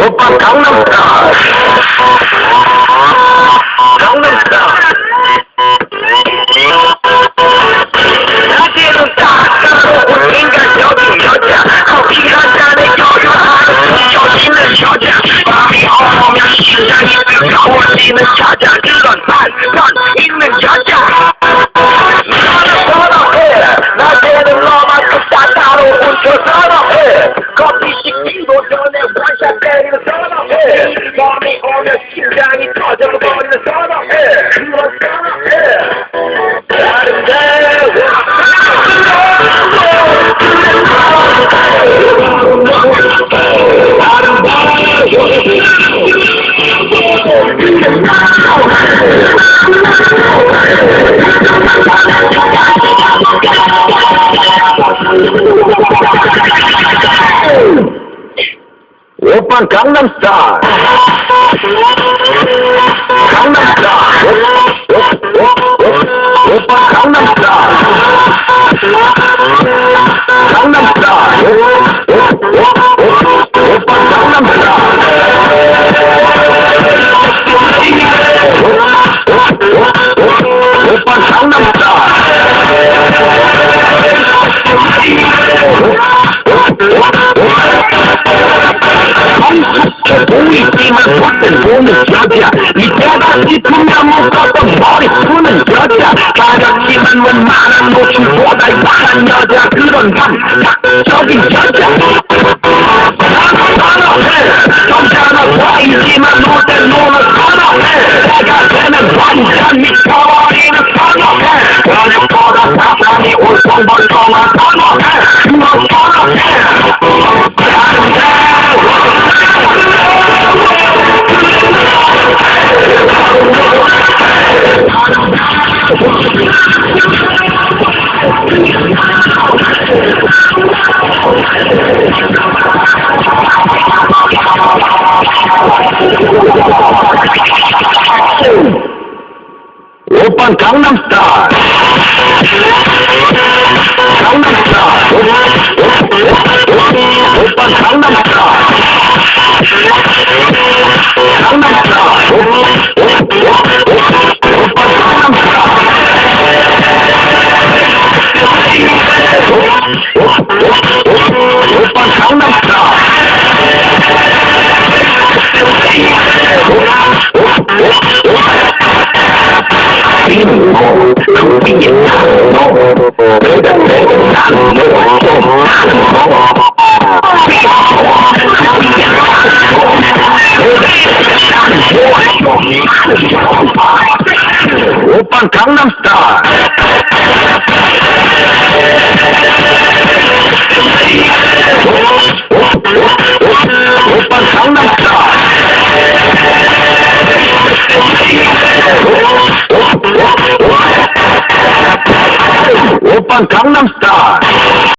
오빠 강남스타일. 강남스타일. 낮에는 따뜻한 인간적인 여자, 커피 한 잔에 여유하는 지쳐지는 여자, 밤이 오면 심장이 뜨거워지는 여자, 그런 반전 있는 여자. 나는 선호해. 낮에는 너만큼 따뜻한 저 선호해. 커피 식기도 전에 원샷 때리는 선호해. 밤이 오면 심장이 터져버리는 선호해. 그런 선호해. 오빤 강남스타일. 강남스타일. 오빤 강남스타일. 강남스타일. 오빤 강남스타일. 오빤 강남스타일. 보이지만 겉은 보는 여자, 이때가 싶으면 묶었던 머리 푸는 여자, 가볍지만 웬만한 노출보다 야한 여자, 그런 감각적인 여자. 선호해. 점잖아 보이지만 놀 땐 노는 선호해. 내가 되면 완전 미쳐버리는 선호해. 저녁보다 사람이 올성벌성한 선호해. 그런 선호해. 오빤 강남스타일. 강남스타일. 오빤 강남스타일. 강남스타일. 오빤 강남스타일. 오빤 강남스타일. 비는 뭐, 그 위에 나는 뭐, 내가 나는 뭐, 나는 뭐, 그 위에 나는 뭐, 나는 뭐, 오빤 강남스타일. 오빤 강남스타일. 오빤 강남스타일.